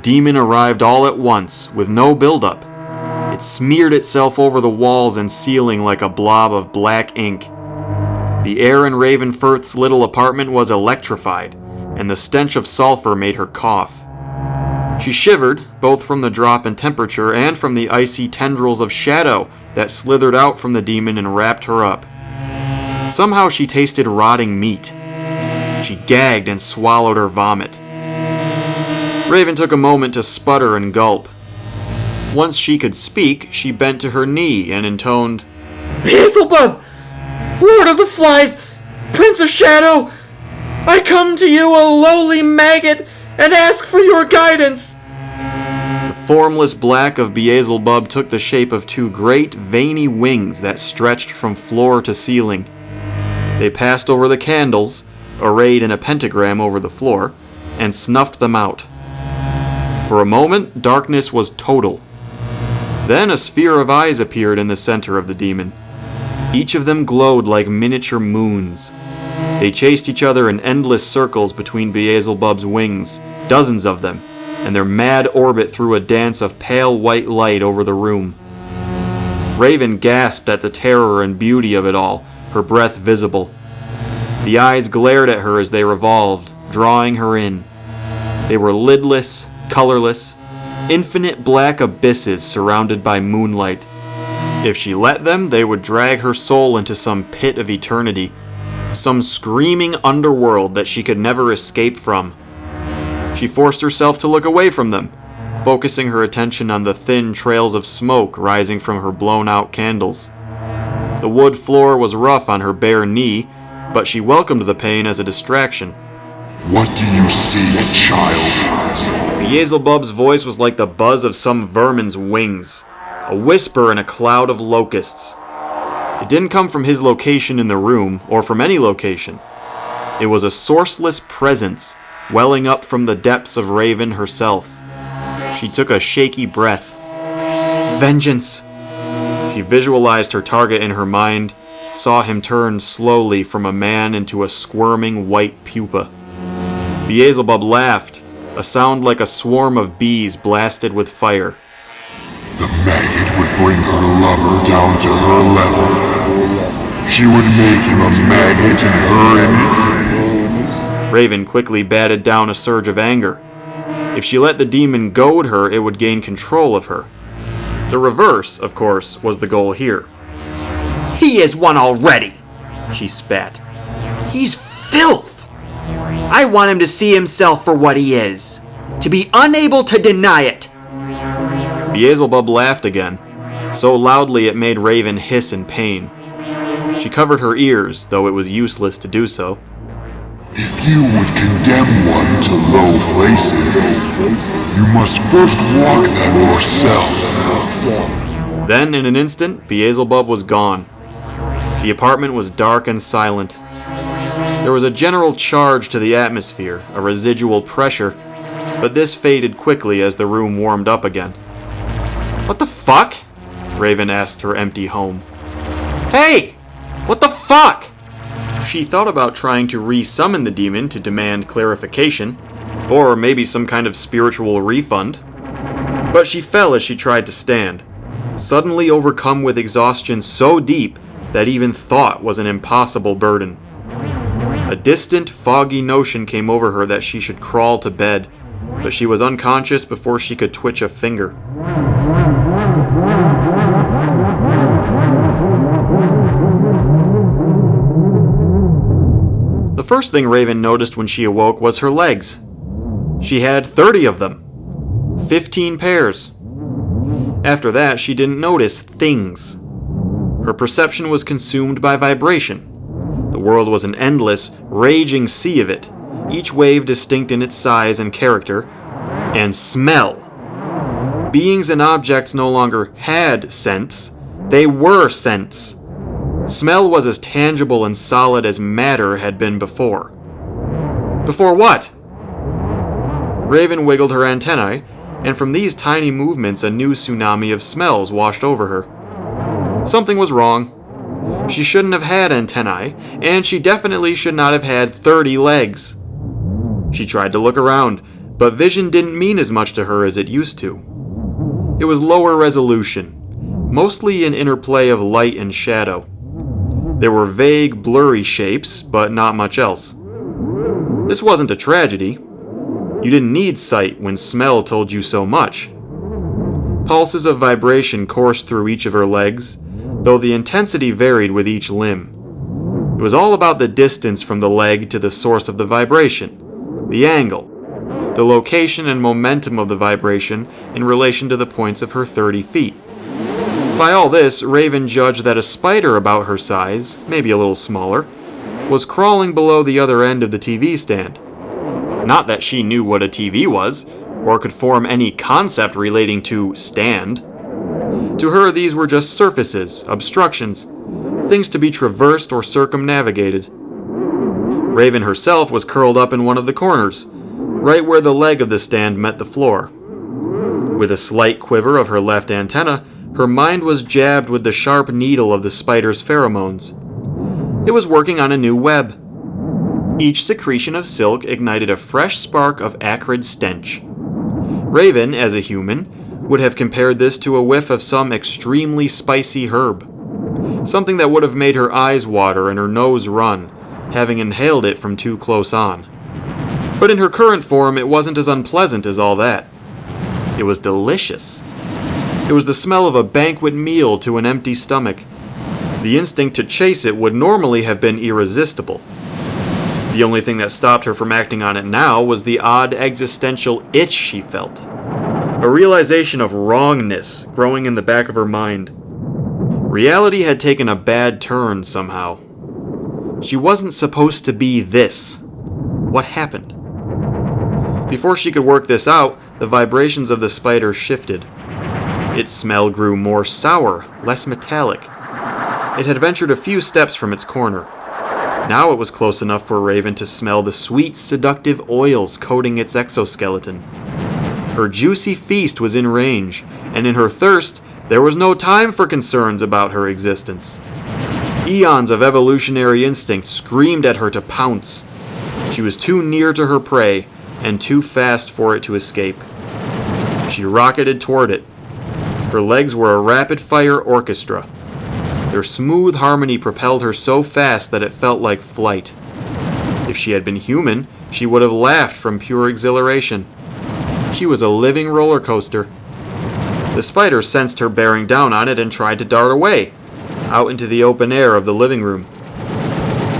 demon arrived all at once, with no buildup. It smeared itself over the walls and ceiling like a blob of black ink. The air in Ravenfurth's little apartment was electrified, and the stench of sulfur made her cough. She shivered, both from the drop in temperature and from the icy tendrils of shadow that slithered out from the demon and wrapped her up. Somehow she tasted rotting meat. She gagged and swallowed her vomit. Raven took a moment to sputter and gulp. Once she could speak, she bent to her knee and intoned, "Beelzebub, Lord of the Flies, Prince of Shadow, I come to you, a lowly maggot, and ask for your guidance." The formless black of Beelzebub took the shape of two great, veiny wings that stretched from floor to ceiling. They passed over the candles, arrayed in a pentagram over the floor, and snuffed them out. For a moment, darkness was total. Then a sphere of eyes appeared in the center of the demon. Each of them glowed like miniature moons. They chased each other in endless circles between Beelzebub's wings, dozens of them, and their mad orbit threw a dance of pale white light over the room. Raven gasped at the terror and beauty of it all, her breath visible. The eyes glared at her as they revolved, drawing her in. They were lidless, colorless, infinite black abysses surrounded by moonlight. If she let them, they would drag her soul into some pit of eternity, some screaming underworld that she could never escape from. She forced herself to look away from them, focusing her attention on the thin trails of smoke rising from her blown-out candles. The wood floor was rough on her bare knee, but she welcomed the pain as a distraction. "What do you see, child?" Beelzebub's voice was like the buzz of some vermin's wings, a whisper in a cloud of locusts. It didn't come from his location in the room, or from any location. It was a sourceless presence, welling up from the depths of Raven herself. She took a shaky breath. Vengeance! She visualized her target in her mind, saw him turn slowly from a man into a squirming white pupa. Beelzebub laughed, a sound like a swarm of bees blasted with fire. "The maggot would bring her lover down to her level. She would make him a maggot in her image." Raven quickly batted down a surge of anger. If she let the demon goad her, it would gain control of her. The reverse, of course, was the goal here. "He is one already," she spat. "He's filth. I want him to see himself for what he is, to be unable to deny it." Beelzebub laughed again, so loudly it made Raven hiss in pain. She covered her ears, though it was useless to do so. "If you would condemn one to low places, you must first walk them yourself." Then, in an instant, Beelzebub was gone. The apartment was dark and silent. There was a general charge to the atmosphere, a residual pressure, but this faded quickly as the room warmed up again. "What the fuck?" Raven asked her empty home. "Hey! What the fuck?" She thought about trying to re-summon the demon to demand clarification, or maybe some kind of spiritual refund. But she fell as she tried to stand, suddenly overcome with exhaustion so deep that even thought was an impossible burden. A distant, foggy notion came over her that she should crawl to bed, but she was unconscious before she could twitch a finger. The first thing Raven noticed when she awoke was her legs. She had 30 of them. 15 pairs. After that, she didn't notice things. Her perception was consumed by vibration. The world was an endless, raging sea of it, each wave distinct in its size and character, and smell. Beings and objects no longer had sense, they were sense. Smell was as tangible and solid as matter had been before. Before what? Raven wiggled her antennae, and from these tiny movements a new tsunami of smells washed over her. Something was wrong. She shouldn't have had antennae, and she definitely should not have had 30 legs. She tried to look around, But vision didn't mean as much to her as it used to. It was lower resolution, mostly an interplay of light and shadow. There were vague, blurry shapes, but not much else. This wasn't a tragedy. You didn't need sight when smell told you so much. Pulses of vibration coursed through each of her legs, though the intensity varied with each limb. It was all about the distance from the leg to the source of the vibration, the angle, the location and momentum of the vibration in relation to the points of her 30 feet. By all this, Raven judged that a spider about her size, maybe a little smaller, was crawling below the other end of the TV stand. Not that she knew what a TV was, or could form any concept relating to stand. To her, these were just surfaces, obstructions, things to be traversed or circumnavigated. Raven herself was curled up in one of the corners, right where the leg of the stand met the floor. With a slight quiver of her left antenna, her mind was jabbed with the sharp needle of the spider's pheromones. It was working on a new web. Each secretion of silk ignited a fresh spark of acrid stench. Raven, as a human, would have compared this to a whiff of some extremely spicy herb. Something that would have made her eyes water and her nose run, having inhaled it from too close on. But in her current form, it wasn't as unpleasant as all that. It was delicious. It was the smell of a banquet meal to an empty stomach. The instinct to chase it would normally have been irresistible. The only thing that stopped her from acting on it now was the odd existential itch she felt. A realization of wrongness growing in the back of her mind. Reality had taken a bad turn somehow. She wasn't supposed to be this. What happened? Before she could work this out, the vibrations of the spider shifted. Its smell grew more sour, less metallic. It had ventured a few steps from its corner. Now it was close enough for Raven to smell the sweet, seductive oils coating its exoskeleton. Her juicy feast was in range, and in her thirst, there was no time for concerns about her existence. Eons of evolutionary instinct screamed at her to pounce. She was too near to her prey, and too fast for it to escape. She rocketed toward it. Her legs were a rapid-fire orchestra. Their smooth harmony propelled her so fast that it felt like flight. If she had been human, she would have laughed from pure exhilaration. She was a living roller coaster. The spider sensed her bearing down on it and tried to dart away, out into the open air of the living room.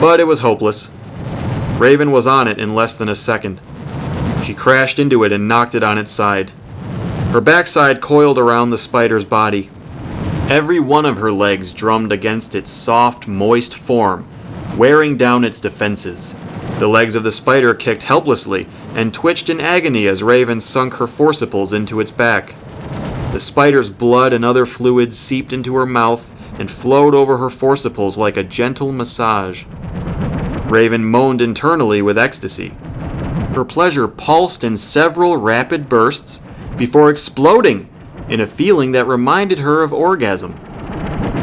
But it was hopeless. Raven was on it in less than a second. She crashed into it and knocked it on its side. Her backside coiled around the spider's body. Every one of her legs drummed against its soft, moist form, wearing down its defenses. The legs of the spider kicked helplessly and twitched in agony as Raven sunk her forciples into its back. The spider's blood and other fluids seeped into her mouth and flowed over her forciples like a gentle massage. Raven moaned internally with ecstasy. Her pleasure pulsed in several rapid bursts before exploding in a feeling that reminded her of orgasm.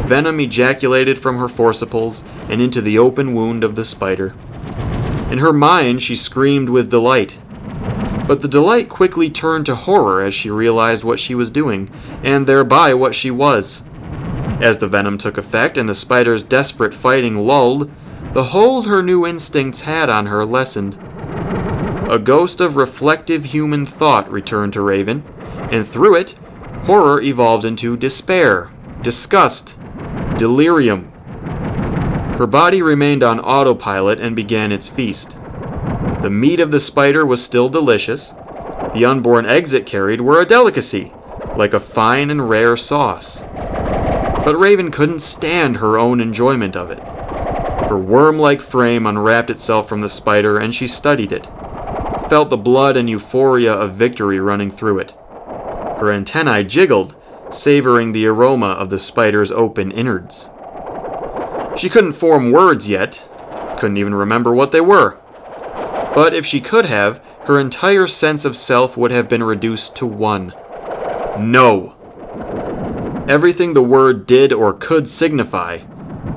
Venom ejaculated from her forciples and into the open wound of the spider. In her mind, she screamed with delight. But the delight quickly turned to horror as she realized what she was doing, and thereby what she was. As the venom took effect and the spider's desperate fighting lulled, the hold her new instincts had on her lessened. A ghost of reflective human thought returned to Raven, and through it, horror evolved into despair, disgust, delirium. Her body remained on autopilot and began its feast. The meat of the spider was still delicious. The unborn eggs it carried were a delicacy, like a fine and rare sauce. But Raven couldn't stand her own enjoyment of it. Her worm-like frame unwrapped itself from the spider and she studied it, felt the blood and euphoria of victory running through it. Her antennae jiggled, savoring the aroma of the spider's open innards. She couldn't form words yet, couldn't even remember what they were. But if she could have, her entire sense of self would have been reduced to one. No. Everything the word did or could signify,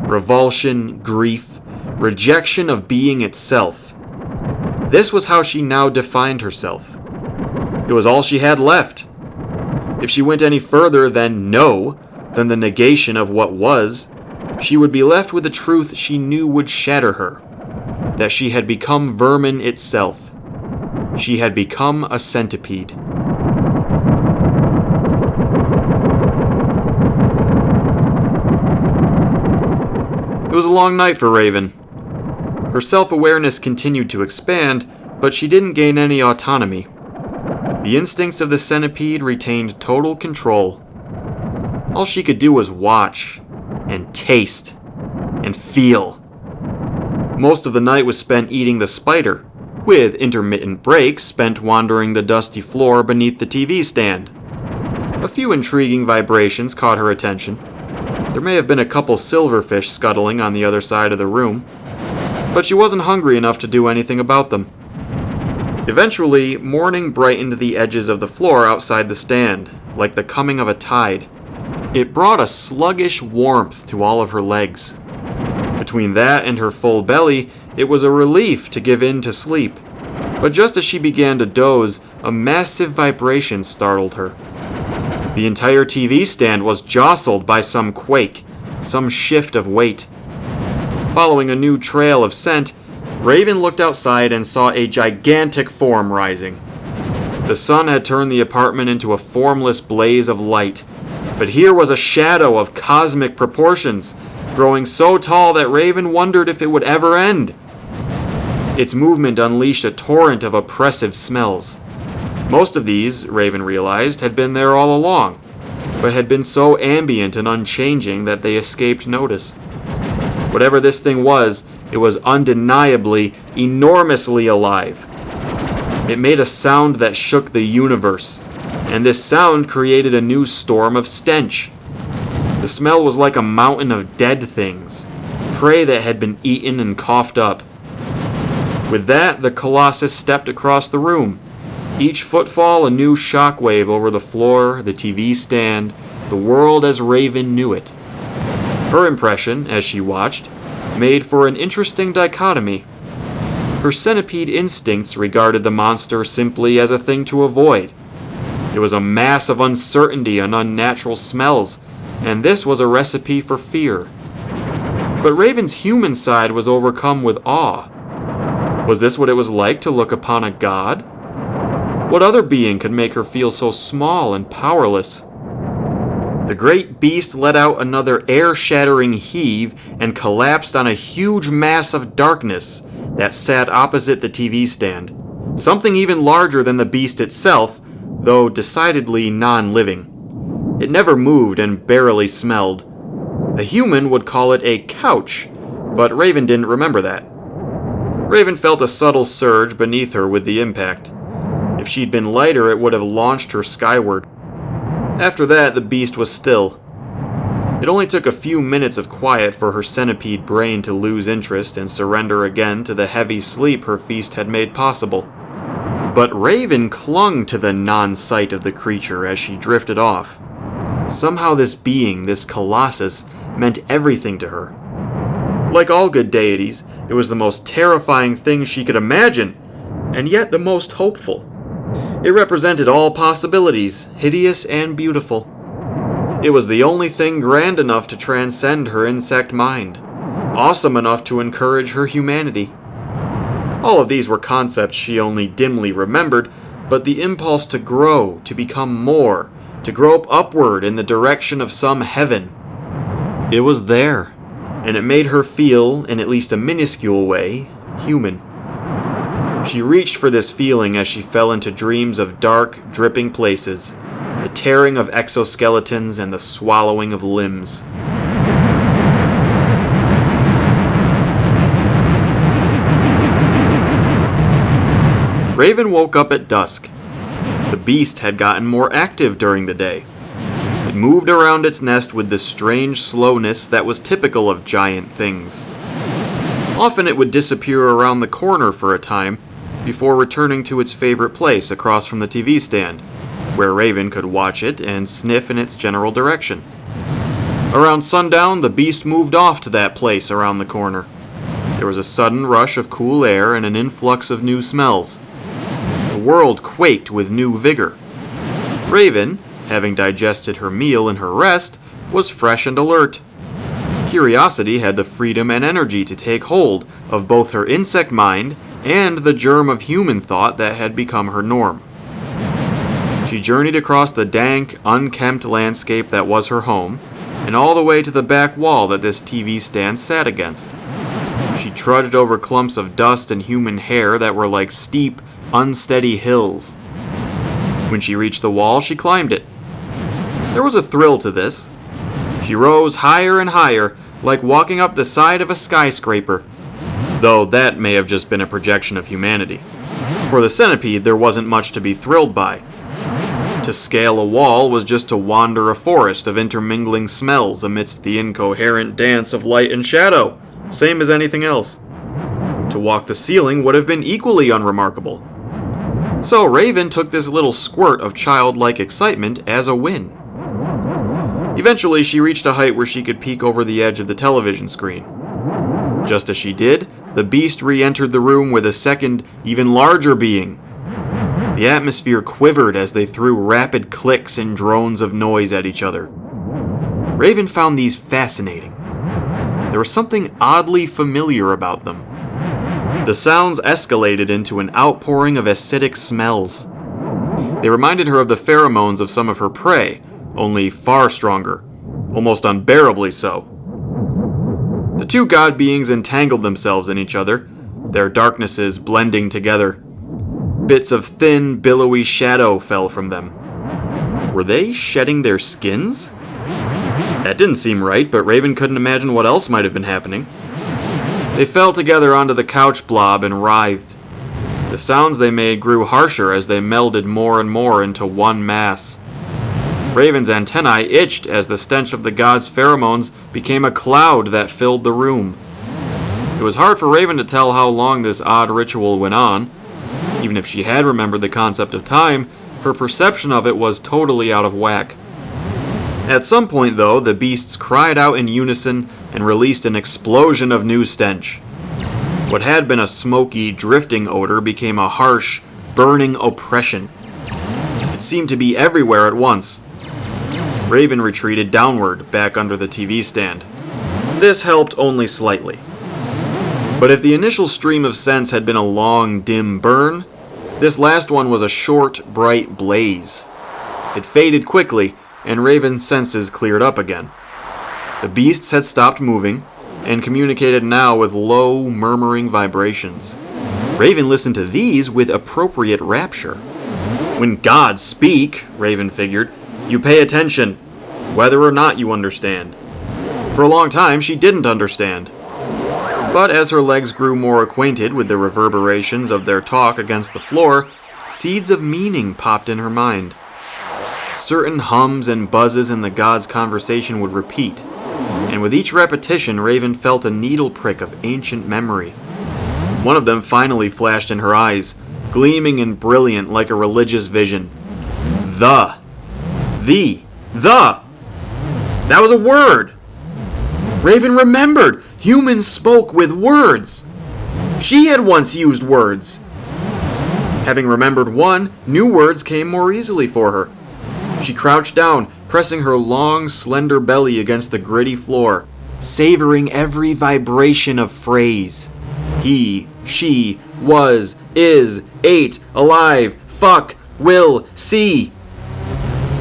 revulsion, grief, rejection of being itself. This was how she now defined herself. It was all she had left. If she went any further than no, than the negation of what was, she would be left with a truth she knew would shatter her. That she had become vermin itself. She had become a centipede. It was a long night for Raven. Her self-awareness continued to expand, but she didn't gain any autonomy. The instincts of the centipede retained total control. All she could do was watch, and taste, and feel. Most of the night was spent eating the spider, with intermittent breaks spent wandering the dusty floor beneath the TV stand. A few intriguing vibrations caught her attention. There may have been a couple silverfish scuttling on the other side of the room, but she wasn't hungry enough to do anything about them. Eventually, morning brightened the edges of the floor outside the stand, like the coming of a tide. It brought a sluggish warmth to all of her legs. Between that and her full belly, it was a relief to give in to sleep. But just as she began to doze, a massive vibration startled her. The entire TV stand was jostled by some quake, some shift of weight. Following a new trail of scent, Raven looked outside and saw a gigantic form rising. The sun had turned the apartment into a formless blaze of light, but here was a shadow of cosmic proportions, growing so tall that Raven wondered if it would ever end. Its movement unleashed a torrent of oppressive smells. Most of these, Raven realized, had been there all along, but had been so ambient and unchanging that they escaped notice. Whatever this thing was, it was undeniably, enormously alive. It made a sound that shook the universe, and this sound created a new storm of stench. The smell was like a mountain of dead things, prey that had been eaten and coughed up. With that, the Colossus stepped across the room. Each footfall a new shockwave over the floor, the TV stand, the world as Raven knew it. Her impression, as she watched, made for an interesting dichotomy. Her centipede instincts regarded the monster simply as a thing to avoid. It was a mass of uncertainty and unnatural smells, and this was a recipe for fear. But Raven's human side was overcome with awe. Was this what it was like to look upon a god? What other being could make her feel so small and powerless? The great beast let out another air-shattering heave and collapsed on a huge mass of darkness that sat opposite the TV stand. Something even larger than the beast itself, though decidedly non-living. It never moved and barely smelled. A human would call it a couch, but Raven didn't remember that. Raven felt a subtle surge beneath her with the impact. If she'd been lighter, it would have launched her skyward. After that, the beast was still. It only took a few minutes of quiet for her centipede brain to lose interest and surrender again to the heavy sleep her feast had made possible. But Raven clung to the non-sight of the creature as she drifted off. Somehow this being, this colossus, meant everything to her. Like all good deities, it was the most terrifying thing she could imagine, and yet the most hopeful. It represented all possibilities, hideous and beautiful. It was the only thing grand enough to transcend her insect mind, awesome enough to encourage her humanity. All of these were concepts she only dimly remembered, but the impulse to grow, to become more, to grope upward in the direction of some heaven, it was there, and it made her feel, in at least a minuscule way, human. She reached for this feeling as she fell into dreams of dark, dripping places, the tearing of exoskeletons and the swallowing of limbs. Raven woke up at dusk. The beast had gotten more active during the day. It moved around its nest with the strange slowness that was typical of giant things. Often it would disappear around the corner for a time, before returning to its favorite place across from the TV stand, where Raven could watch it and sniff in its general direction. Around sundown, the beast moved off to that place around the corner. There was a sudden rush of cool air and an influx of new smells. The world quaked with new vigor. Raven, having digested her meal and her rest, was fresh and alert. Curiosity had the freedom and energy to take hold of both her insect mind and the germ of human thought that had become her norm. She journeyed across the dank, unkempt landscape that was her home, and all the way to the back wall that this TV stand sat against. She trudged over clumps of dust and human hair that were like steep, unsteady hills. When she reached the wall, she climbed it. There was a thrill to this. She rose higher and higher, like walking up the side of a skyscraper, though that may have just been a projection of humanity. For the centipede, there wasn't much to be thrilled by. To scale a wall was just to wander a forest of intermingling smells amidst the incoherent dance of light and shadow, same as anything else. To walk the ceiling would have been equally unremarkable. So Raven took this little squirt of childlike excitement as a win. Eventually, she reached a height where she could peek over the edge of the television screen. Just as she did, the beast re-entered the room with a second, even larger being. The atmosphere quivered as they threw rapid clicks and drones of noise at each other. Raven found these fascinating. There was something oddly familiar about them. The sounds escalated into an outpouring of acidic smells. They reminded her of the pheromones of some of her prey, only far stronger, almost unbearably so. The two god beings entangled themselves in each other, their darknesses blending together. Bits of thin, billowy shadow fell from them. Were they shedding their skins? That didn't seem right, but Raven couldn't imagine what else might have been happening. They fell together onto the couch blob and writhed. The sounds they made grew harsher as they melded more and more into one mass. Raven's antennae itched as the stench of the god's pheromones became a cloud that filled the room. It was hard for Raven to tell how long this odd ritual went on. Even if she had remembered the concept of time, her perception of it was totally out of whack. At some point, though, the beasts cried out in unison and released an explosion of new stench. What had been a smoky, drifting odor became a harsh, burning oppression. It seemed to be everywhere at once. Raven retreated downward, back under the TV stand. This helped only slightly. But if the initial stream of scents had been a long, dim burn, this last one was a short, bright blaze. It faded quickly, and Raven's senses cleared up again. The beasts had stopped moving, and communicated now with low, murmuring vibrations. Raven listened to these with appropriate rapture. When gods speak, Raven figured, you pay attention, whether or not you understand. For a long time, she didn't understand. But as her legs grew more acquainted with the reverberations of their talk against the floor, seeds of meaning popped in her mind. Certain hums and buzzes in the gods' conversation would repeat, and with each repetition, Raven felt a needle prick of ancient memory. One of them finally flashed in her eyes, gleaming and brilliant like a religious vision. The. That was a word! Raven remembered! Humans spoke with words! She had once used words! Having remembered one, new words came more easily for her. She crouched down, pressing her long, slender belly against the gritty floor, savoring every vibration of phrase. He, she, was, is, ate, alive, fuck, will, see.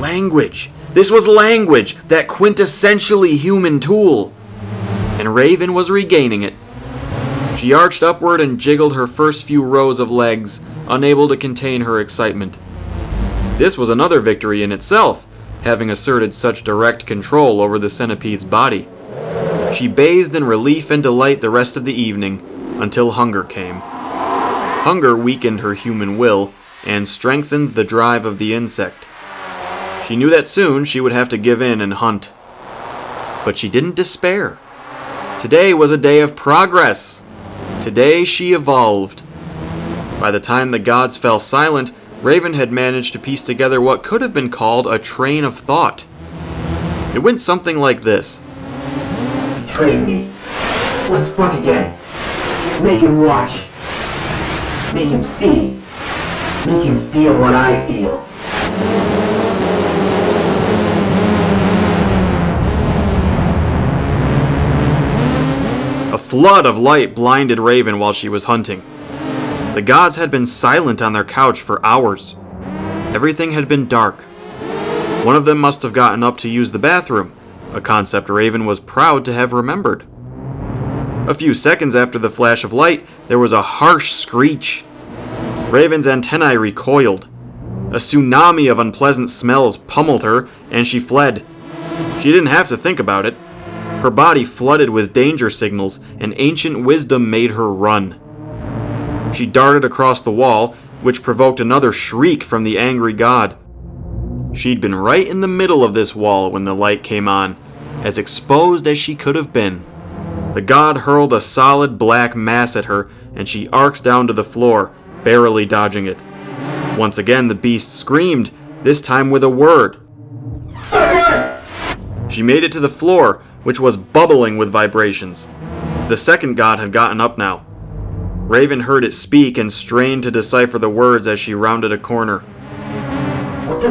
Language. This was language, that quintessentially human tool. And Raven was regaining it. She arched upward and jiggled her first few rows of legs, unable to contain her excitement. This was another victory in itself, having asserted such direct control over the centipede's body. She bathed in relief and delight the rest of the evening, until hunger came. Hunger weakened her human will, and strengthened the drive of the insect. She knew that soon she would have to give in and hunt. But she didn't despair. Today was a day of progress. Today she evolved. By the time the gods fell silent, Raven had managed to piece together what could have been called a train of thought. It went something like this. Betrayed me. Let's fuck again. Make him watch. Make him see. Make him feel what I feel. A flood of light blinded Raven while she was hunting. The gods had been silent on their couch for hours. Everything had been dark. One of them must have gotten up to use the bathroom, a concept Raven was proud to have remembered. A few seconds after the flash of light, there was a harsh screech. Raven's antennae recoiled. A tsunami of unpleasant smells pummeled her, and she fled. She didn't have to think about it. Her body flooded with danger signals, and ancient wisdom made her run. She darted across the wall, which provoked another shriek from the angry god. She'd been right in the middle of this wall when the light came on, as exposed as she could have been. The god hurled a solid black mass at her, and she arced down to the floor, barely dodging it. Once again, the beast screamed, this time with a word. She made it to the floor, which was bubbling with vibrations. The second god had gotten up now. Raven heard it speak and strained to decipher the words as she rounded a corner. What's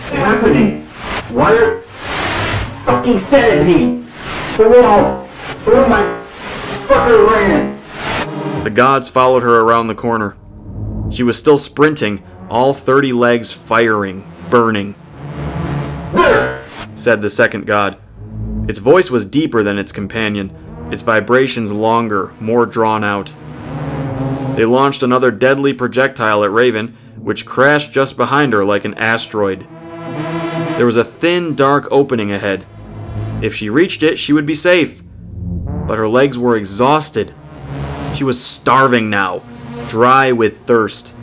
happening? Why are... Fucking centipede! The wall! Through my... Fucker ran! The gods followed her around the corner. She was still sprinting, all 30 legs firing, burning. There! Said the second god. Its voice was deeper than its companion, its vibrations longer, more drawn out. They launched another deadly projectile at Raven, which crashed just behind her like an asteroid. There was a thin, dark opening ahead. If she reached it, she would be safe. But her legs were exhausted. She was starving now, dry with thirst.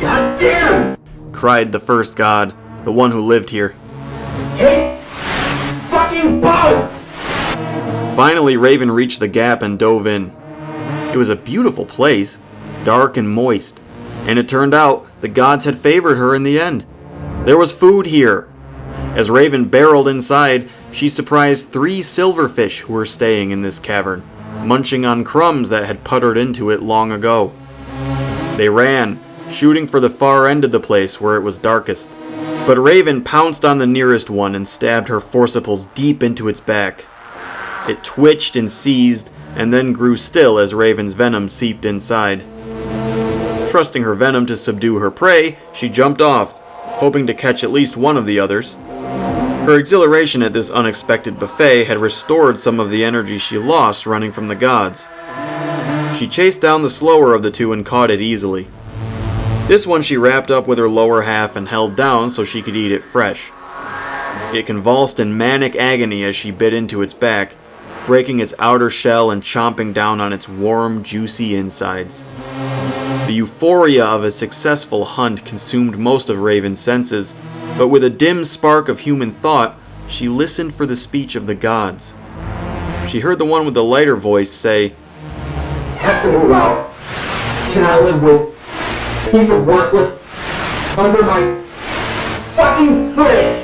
God damn! Cried the first god, the one who lived here. Hate fucking bugs! Finally, Raven reached the gap and dove in. It was a beautiful place, dark and moist, and it turned out the gods had favored her in the end. There was food here. As Raven barreled inside, she surprised 3 silverfish who were staying in this cavern, munching on crumbs that had puttered into it long ago. They ran, shooting for the far end of the place where it was darkest. But Raven pounced on the nearest one and stabbed her forciples deep into its back. It twitched and seized, and then grew still as Raven's venom seeped inside. Trusting her venom to subdue her prey, she jumped off, hoping to catch at least one of the others. Her exhilaration at this unexpected buffet had restored some of the energy she lost running from the gods. She chased down the slower of the two and caught it easily. This one she wrapped up with her lower half and held down so she could eat it fresh. It convulsed in manic agony as she bit into its back, breaking its outer shell and chomping down on its warm, juicy insides. The euphoria of a successful hunt consumed most of Raven's senses, but with a dim spark of human thought, she listened for the speech of the gods. She heard the one with the lighter voice say, Have to move out. Cannot live with piece of worthless under my fucking fridge.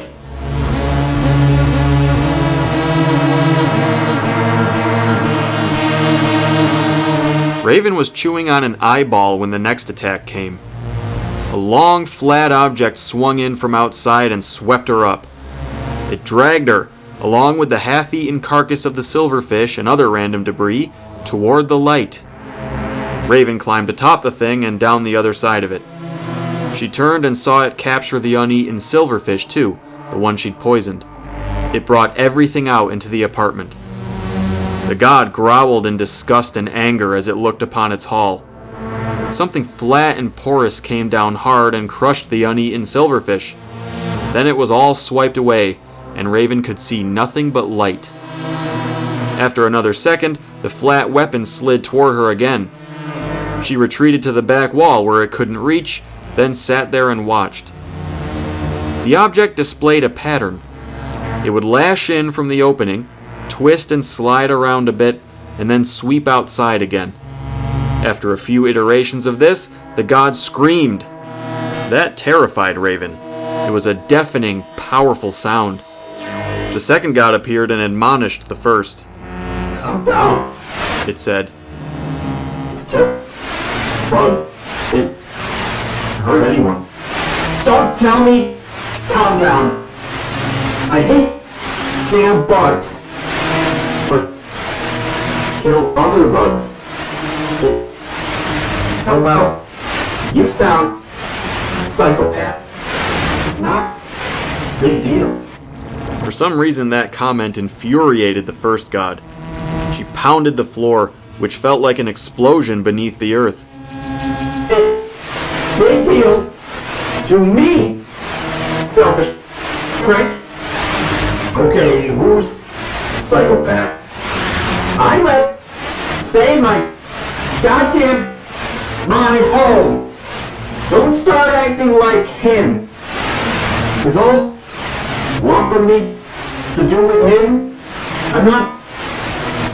Raven was chewing on an eyeball when the next attack came. A long, flat object swung in from outside and swept her up. It dragged her, along with the half-eaten carcass of the silverfish and other random debris, toward the light. Raven climbed atop the thing and down the other side of it. She turned and saw it capture the uneaten silverfish too, the one she'd poisoned. It brought everything out into the apartment. The god growled in disgust and anger as it looked upon its haul. Something flat and porous came down hard and crushed the uneaten silverfish. Then it was all swiped away, and Raven could see nothing but light. After another second, the flat weapon slid toward her again. She retreated to the back wall where it couldn't reach, then sat there and watched. The object displayed a pattern. It would lash in from the opening, twist and slide around a bit, and then sweep outside again. After a few iterations of this, the god screamed. That terrified Raven. It was a deafening, powerful sound. The second god appeared and admonished the first. Calm down. It said, It's just fun. hurt anyone. Don't tell me, calm down. I hate damn bugs. But kill other bugs. Oh well, you sound psychopath. It's not a big deal. For some reason, that comment infuriated the first god. She pounded the floor, which felt like an explosion beneath the earth. It's a big deal to me, selfish prick. Okay, who's psychopath? I let stay in my goddamn my home. Don't start acting like him. Is all want from me to do with him? I'm not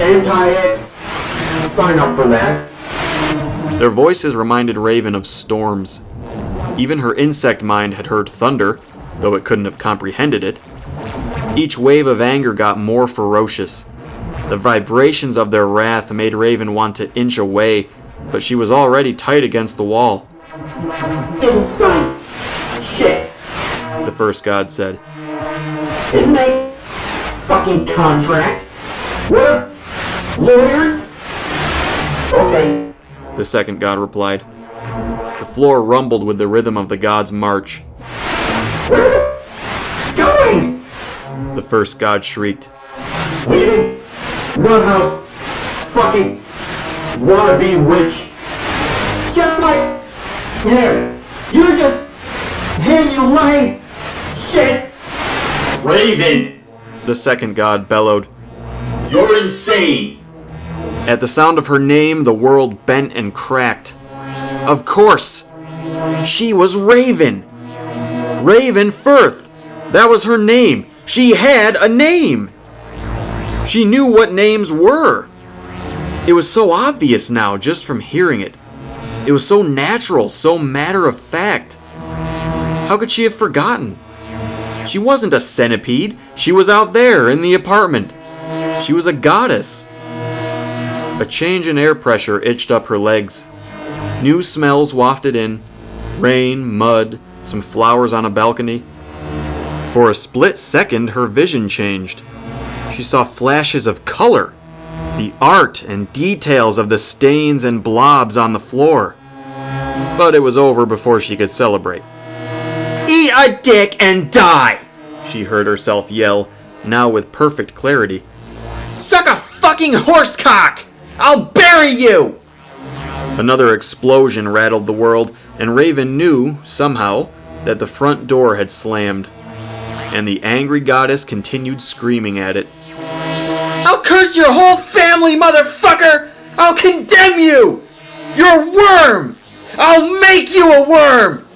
anti-X. Sign up for that. Their voices reminded Raven of storms. Even her insect mind had heard thunder, though it couldn't have comprehended it. Each wave of anger got more ferocious. The vibrations of their wrath made Raven want to inch away, but she was already tight against the wall. Didn't sign shit. The first god said. Didn't make fucking contract. What are lawyers? Okay. The second god replied. The floor rumbled with the rhythm of the god's march. Where are going? The first god shrieked. Leaving one house fucking wannabe witch. Just like him. You're just him, you lying shit. Raven! The second god bellowed. You're insane! At the sound of her name, the world bent and cracked. Of course! She was Raven! Raven Firth! That was her name! She had a name! She knew what names were! It was so obvious now, just from hearing it. It was so natural, so matter of fact. How could she have forgotten? She wasn't a centipede. She was out there in the apartment. She was a goddess. A change in air pressure itched up her legs. New smells wafted in. Rain, mud, some flowers on a balcony. For a split second, her vision changed. She saw flashes of color. The art and details of the stains and blobs on the floor. But it was over before she could celebrate. Eat a dick and die! She heard herself yell, now with perfect clarity. Suck a fucking horse cock! I'll bury you! Another explosion rattled the world, and Raven knew, somehow, that the front door had slammed. And the angry goddess continued screaming at it. I'll curse your whole family, motherfucker! I'll condemn you! You're a worm! I'll make you a worm!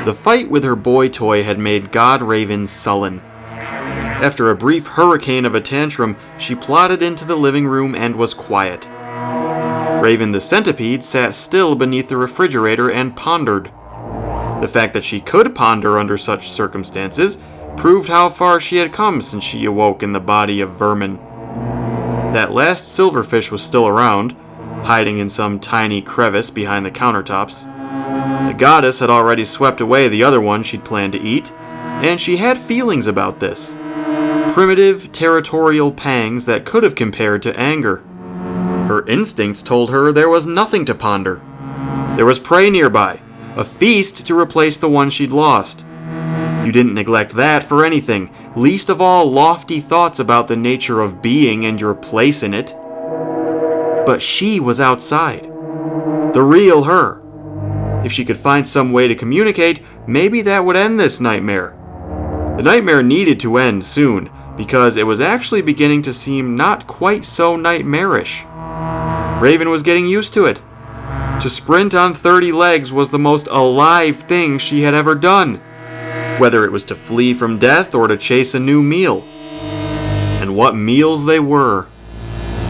The fight with her boy toy had made God Raven sullen. After a brief hurricane of a tantrum, she plodded into the living room and was quiet. Raven the centipede sat still beneath the refrigerator and pondered. The fact that she could ponder under such circumstances proved how far she had come since she awoke in the body of vermin. That last silverfish was still around, hiding in some tiny crevice behind the countertops. The goddess had already swept away the other one she'd planned to eat, and she had feelings about this. Primitive, territorial pangs that could have compared to anger. Her instincts told her there was nothing to ponder. There was prey nearby, a feast to replace the one she'd lost. You didn't neglect that for anything, least of all lofty thoughts about the nature of being and your place in it. But she was outside. The real her. If she could find some way to communicate, maybe that would end this nightmare. The nightmare needed to end soon, because it was actually beginning to seem not quite so nightmarish. Raven was getting used to it. To sprint on 30 legs was the most alive thing she had ever done, whether it was to flee from death or to chase a new meal. And what meals they were.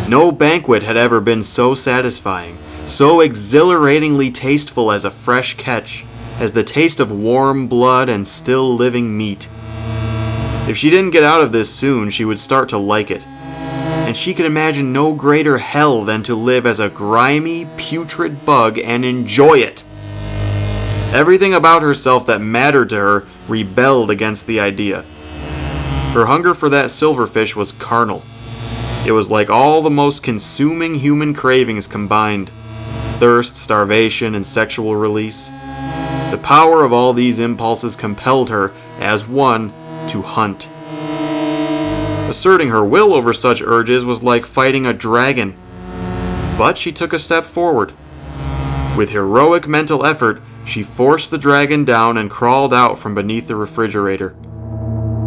No banquet had ever been so satisfying, so exhilaratingly tasteful as a fresh catch, as the taste of warm blood and still living meat. If she didn't get out of this soon, she would start to like it. and she could imagine no greater hell than to live as a grimy, putrid bug and enjoy it. Everything about herself that mattered to her rebelled against the idea. Her hunger for that silverfish was carnal. It was like all the most consuming human cravings combined: thirst, starvation, and sexual release. The power of all these impulses compelled her, as one, to hunt. Asserting her will over such urges was like fighting a dragon. But she took a step forward. With heroic mental effort, she forced the dragon down and crawled out from beneath the refrigerator.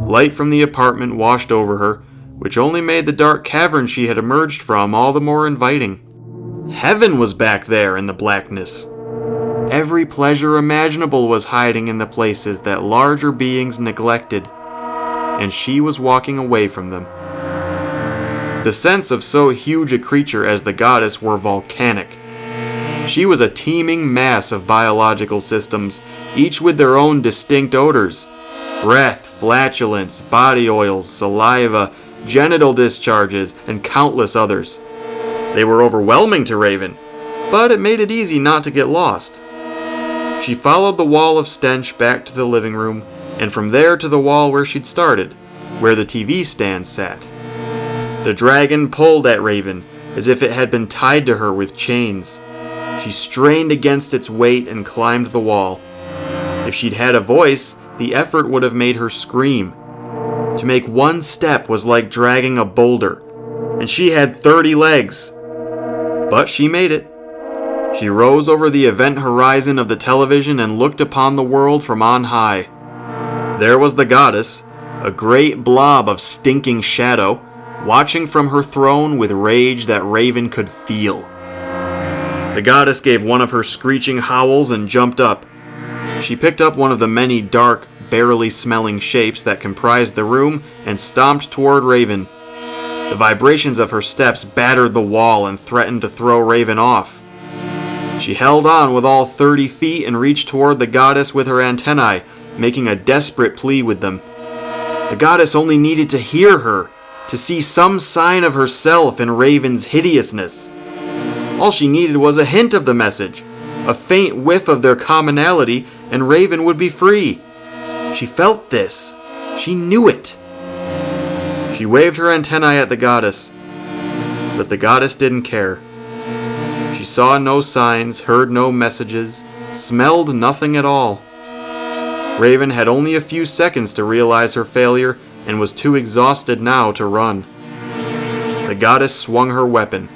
Light from the apartment washed over her, which only made the dark cavern she had emerged from all the more inviting. Heaven was back there in the blackness. Every pleasure imaginable was hiding in the places that larger beings neglected, and she was walking away from them. The sense of so huge a creature as the goddess were volcanic. She was a teeming mass of biological systems, each with their own distinct odors: breath, flatulence, body oils, saliva, genital discharges, and countless others. They were overwhelming to Raven, but it made it easy not to get lost. She followed the wall of stench back to the living room, and from there to the wall where she'd started, where the TV stand sat. The dragon pulled at Raven as if it had been tied to her with chains. She strained against its weight and climbed the wall. If she'd had a voice, the effort would have made her scream. To make one step was like dragging a boulder, and she had 30 legs. But she made it. She rose over the event horizon of the television and looked upon the world from on high. There was the goddess, a great blob of stinking shadow, watching from her throne with rage that Raven could feel. The goddess gave one of her screeching howls and jumped up. She picked up one of the many dark, barely smelling shapes that comprised the room and stomped toward Raven. The vibrations of her steps battered the wall and threatened to throw Raven off. She held on with all 30 feet and reached toward the goddess with her antennae, making a desperate plea with them. The goddess only needed to hear her, to see some sign of herself in Raven's hideousness. All she needed was a hint of the message, a faint whiff of their commonality, and Raven would be free. She felt this. She knew it. She waved her antennae at the goddess, but the goddess didn't care. She saw no signs, heard no messages, smelled nothing at all. Raven had only a few seconds to realize her failure and was too exhausted now to run. The goddess swung her weapon.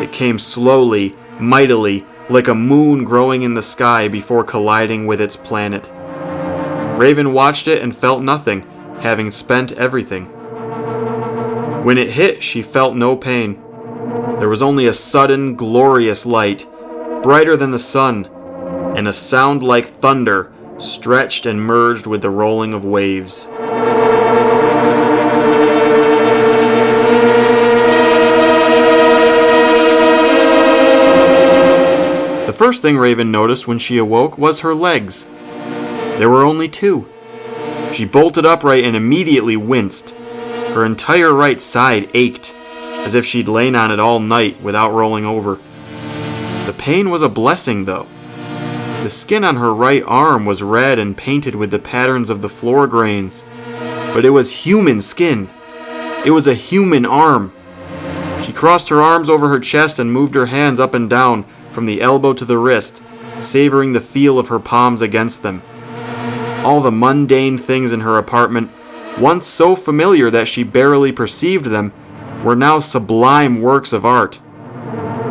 It came slowly, mightily, like a moon growing in the sky before colliding with its planet. Raven watched it and felt nothing, having spent everything. When it hit, she felt no pain. There was only a sudden, glorious light, brighter than the sun, and a sound like thunder, stretched and merged with the rolling of waves. The first thing Raven noticed when she awoke was her legs. There were only 2. She bolted upright and immediately winced. Her entire right side ached, as if she'd lain on it all night without rolling over. The pain was a blessing, though. The skin on her right arm was red and painted with the patterns of the floor grains. But it was human skin. It was a human arm. She crossed her arms over her chest and moved her hands up and down, from the elbow to the wrist, savoring the feel of her palms against them. All the mundane things in her apartment, once so familiar that she barely perceived them, were now sublime works of art.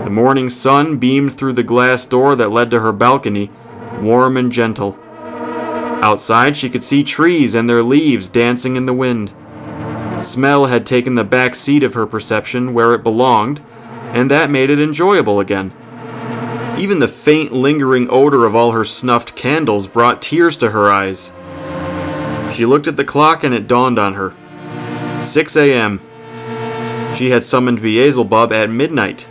The morning sun beamed through the glass door that led to her balcony, warm and gentle. Outside she could see trees and their leaves dancing in the wind. Smell had taken the back seat of her perception where it belonged, and that made it enjoyable again. Even the faint, lingering odor of all her snuffed candles brought tears to her eyes. She looked at the clock and it dawned on her. 6 a.m. She had summoned Beelzebub at midnight.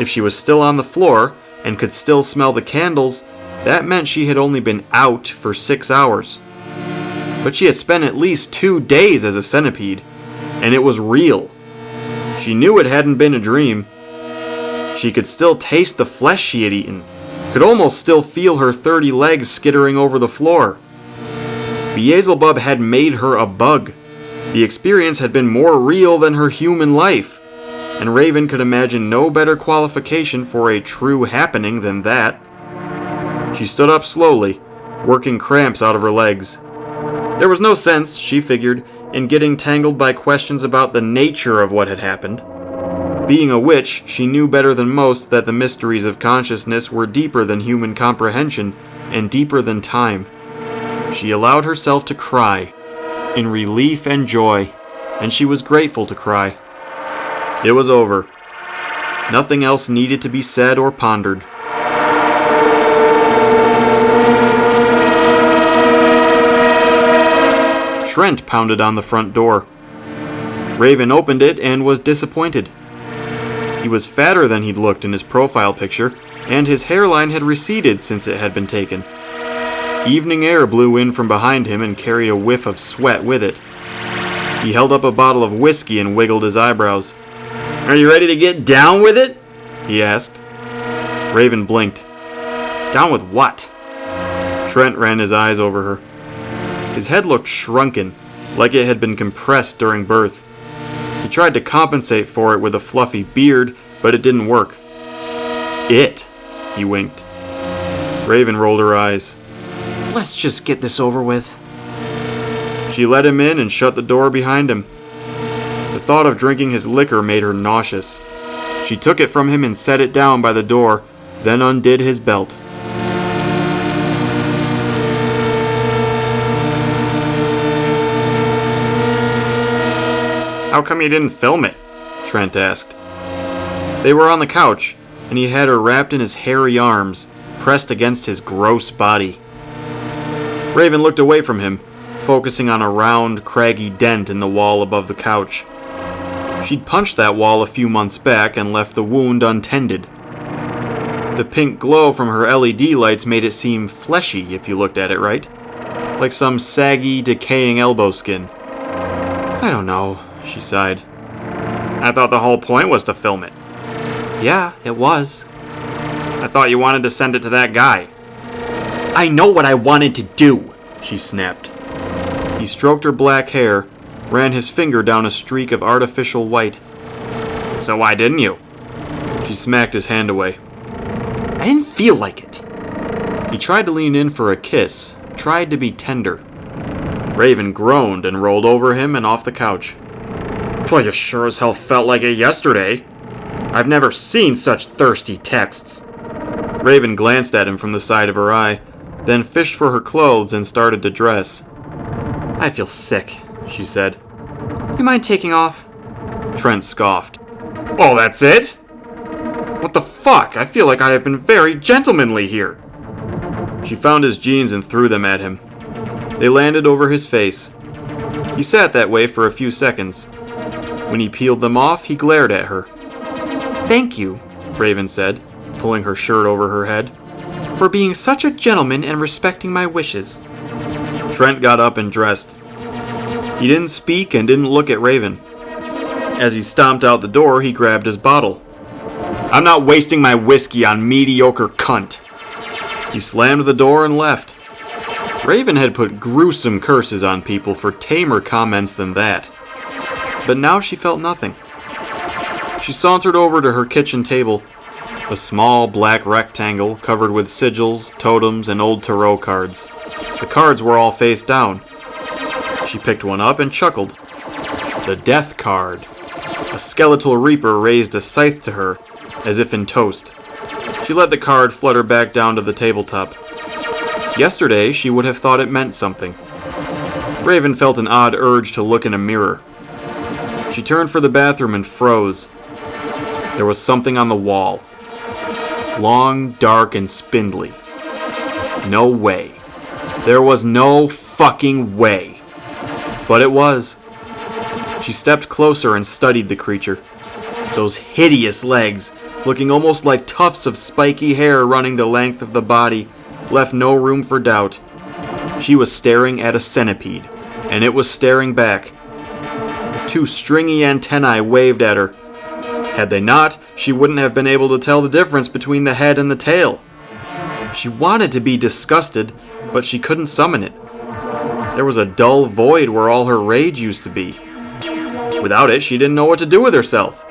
If she was still on the floor and could still smell the candles, that meant she had only been out for 6 hours. But she had spent at least 2 days as a centipede, and it was real. She knew it hadn't been a dream. She could still taste the flesh she had eaten, could almost still feel her 30 legs skittering over the floor. Beelzebub had made her a bug. The experience had been more real than her human life, and Raven could imagine no better qualification for a true happening than that. She stood up slowly, working cramps out of her legs. There was no sense, she figured, in getting tangled by questions about the nature of what had happened. Being a witch, she knew better than most that the mysteries of consciousness were deeper than human comprehension and deeper than time. She allowed herself to cry, in relief and joy, and she was grateful to cry. It was over. Nothing else needed to be said or pondered. Trent pounded on the front door. Raven opened it and was disappointed. He was fatter than he'd looked in his profile picture, and his hairline had receded since it had been taken. Evening air blew in from behind him and carried a whiff of sweat with it. He held up a bottle of whiskey and wiggled his eyebrows. "Are you ready to get down with it?" he asked. Raven blinked. Down with what? Trent ran his eyes over her. His head looked shrunken, like it had been compressed during birth. He tried to compensate for it with a fluffy beard, but it didn't work. He winked. Raven rolled her eyes. Let's just get this over with. She let him in and shut the door behind him. The thought of drinking his liquor made her nauseous. She took it from him and set it down by the door, then undid his belt. "How come you didn't film it?" Trent asked. They were on the couch, and he had her wrapped in his hairy arms, pressed against his gross body. Raven looked away from him, focusing on a round, craggy dent in the wall above the couch. She'd punched that wall a few months back and left the wound untended. The pink glow from her LED lights made it seem fleshy if you looked at it right, like some saggy, decaying elbow skin. "I don't know," she sighed. "I thought the whole point was to film it." "Yeah, it was." "I thought you wanted to send it to that guy." I know what I wanted to do, she snapped. He stroked her black hair, ran his finger down a streak of artificial white. "So why didn't you?" She smacked his hand away. I didn't feel like it. He tried to lean in for a kiss, tried to be tender. Raven groaned and rolled over him and off the couch. "Well, you sure as hell felt like it yesterday. I've never seen such thirsty texts." Raven glanced at him from the side of her eye, then fished for her clothes and started to dress. "I feel sick," she said. "You mind taking off?" Trent scoffed. "Oh, that's it? What the fuck? I feel like I have been very gentlemanly here." She found his jeans and threw them at him. They landed over his face. He sat that way for a few seconds. When he peeled them off, he glared at her. "Thank you," Raven said, pulling her shirt over her head, "for being such a gentleman and respecting my wishes." Trent got up and dressed. He didn't speak and didn't look at Raven. As he stomped out the door, he grabbed his bottle. "I'm not wasting my whiskey on mediocre cunt." He slammed the door and left. Raven had put gruesome curses on people for tamer comments than that. But now she felt nothing. She sauntered over to her kitchen table, a small black rectangle covered with sigils, totems, and old tarot cards. The cards were all face down. She picked one up and chuckled. The Death card. A skeletal reaper raised a scythe to her, as if in toast. She let the card flutter back down to the tabletop. Yesterday, she would have thought it meant something. Raven felt an odd urge to look in a mirror. She turned for the bathroom and froze. There was something on the wall. Long, dark, and spindly. No way. There was no fucking way. But it was. She stepped closer and studied the creature. Those hideous legs, looking almost like tufts of spiky hair running the length of the body, left no room for doubt. She was staring at a centipede, and it was staring back. Two stringy antennae waved at her, Had they not, she wouldn't have been able to tell the difference between the head and the tail. She wanted to be disgusted, but she couldn't summon it. There was a dull void where all her rage used to be. Without it, she didn't know what to do with herself.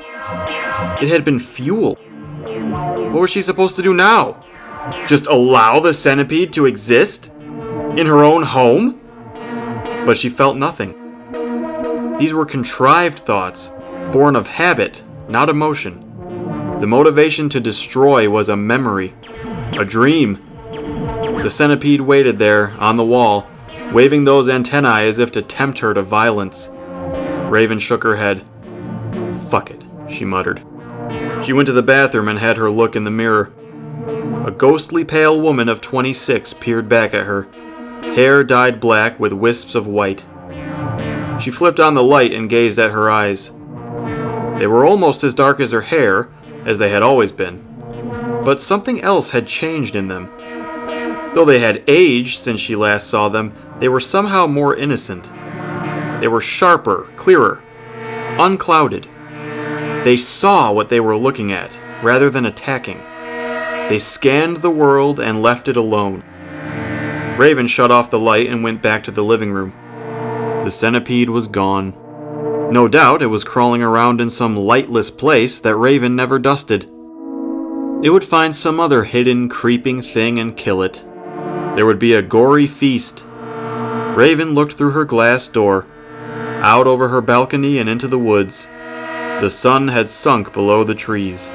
It had been fuel. What was she supposed to do now? Just allow the centipede to exist? In her own home? But she felt nothing. These were contrived thoughts, born of habit, not emotion. The motivation to destroy was a memory, a dream. The centipede waited there, on the wall, waving those antennae as if to tempt her to violence. Raven shook her head. "Fuck it," she muttered. She went to the bathroom and had her look in the mirror. A ghostly pale woman of 26 peered back at her, hair dyed black with wisps of white. She flipped on the light and gazed at her eyes. They were almost as dark as her hair, as they had always been, but something else had changed in them. Though they had aged since she last saw them, they were somehow more innocent. They were sharper, clearer, unclouded. They saw what they were looking at, rather than attacking. They scanned the world and left it alone. Raven shut off the light and went back to the living room. The centipede was gone. No doubt it was crawling around in some lightless place that Raven never dusted. It would find some other hidden, creeping thing and kill it. There would be a gory feast. Raven looked through her glass door, out over her balcony and into the woods. The sun had sunk below the trees.